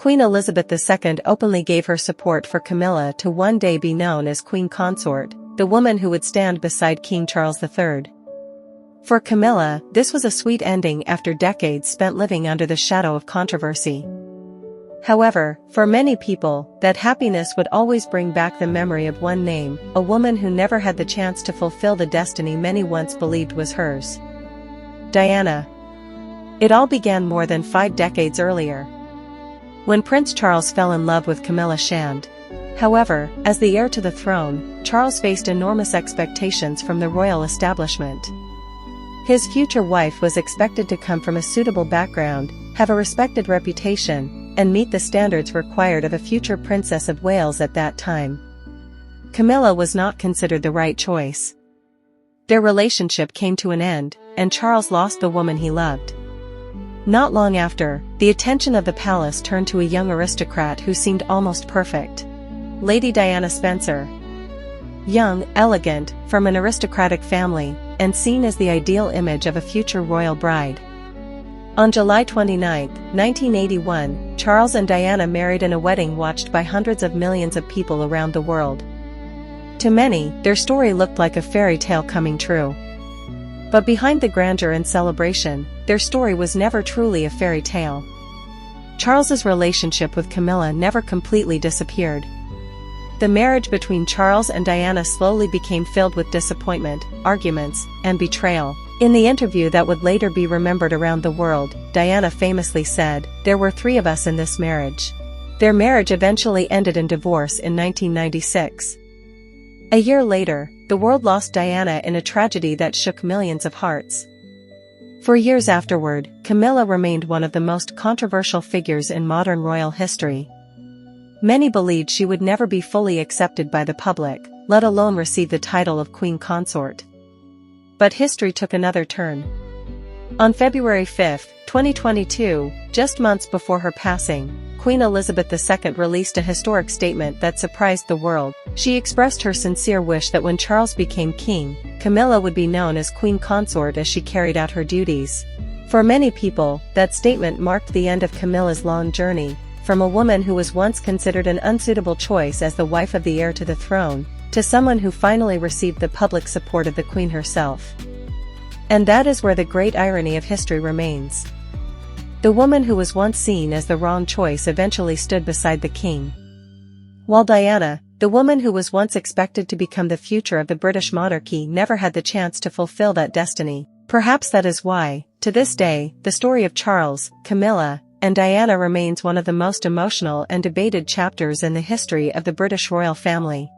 Queen Elizabeth II openly gave her support for Camilla to one day be known as Queen Consort, the woman who would stand beside King Charles III. For Camilla, this was a sweet ending after decades spent living under the shadow of controversy. However, for many people, that happiness would always bring back the memory of one name, a woman who never had the chance to fulfill the destiny many once believed was hers. Diana. It all began more than 5 decades earlier, when Prince Charles fell in love with Camilla Shand. However, as the heir to the throne, Charles faced enormous expectations from the royal establishment. His future wife was expected to come from a suitable background, have a respected reputation, and meet the standards required of a future Princess of Wales at that time. Camilla was not considered the right choice. Their relationship came to an end, and Charles lost the woman he loved. Not long after, the attention of the palace turned to a young aristocrat who seemed almost perfect. Lady Diana Spencer. Young, elegant, from an aristocratic family, and seen as the ideal image of a future royal bride. On July 29, 1981, Charles and Diana married in a wedding watched by hundreds of millions of people around the world. To many, their story looked like a fairy tale coming true. But behind the grandeur and celebration, their story was never truly a fairy tale. Charles's relationship with Camilla never completely disappeared. The marriage between Charles and Diana slowly became filled with disappointment, arguments, and betrayal. In the interview that would later be remembered around the world, Diana famously said, "There were 3 of us in this marriage." Their marriage eventually ended in divorce in 1996. A year later, the world lost Diana in a tragedy that shook millions of hearts. For years afterward, Camilla remained one of the most controversial figures in modern royal history. Many believed she would never be fully accepted by the public, let alone receive the title of Queen Consort. But history took another turn. On February 5, 2022, just months before her passing, Queen Elizabeth II released a historic statement that surprised the world. She expressed her sincere wish that when Charles became king, Camilla would be known as Queen Consort as she carried out her duties. For many people, that statement marked the end of Camilla's long journey, from a woman who was once considered an unsuitable choice as the wife of the heir to the throne, to someone who finally received the public support of the Queen herself. And that is where the great irony of history remains. The woman who was once seen as the wrong choice eventually stood beside the king. While Diana, the woman who was once expected to become the future of the British monarchy, never had the chance to fulfill that destiny. Perhaps that is why, to this day, the story of Charles, Camilla, and Diana remains one of the most emotional and debated chapters in the history of the British royal family.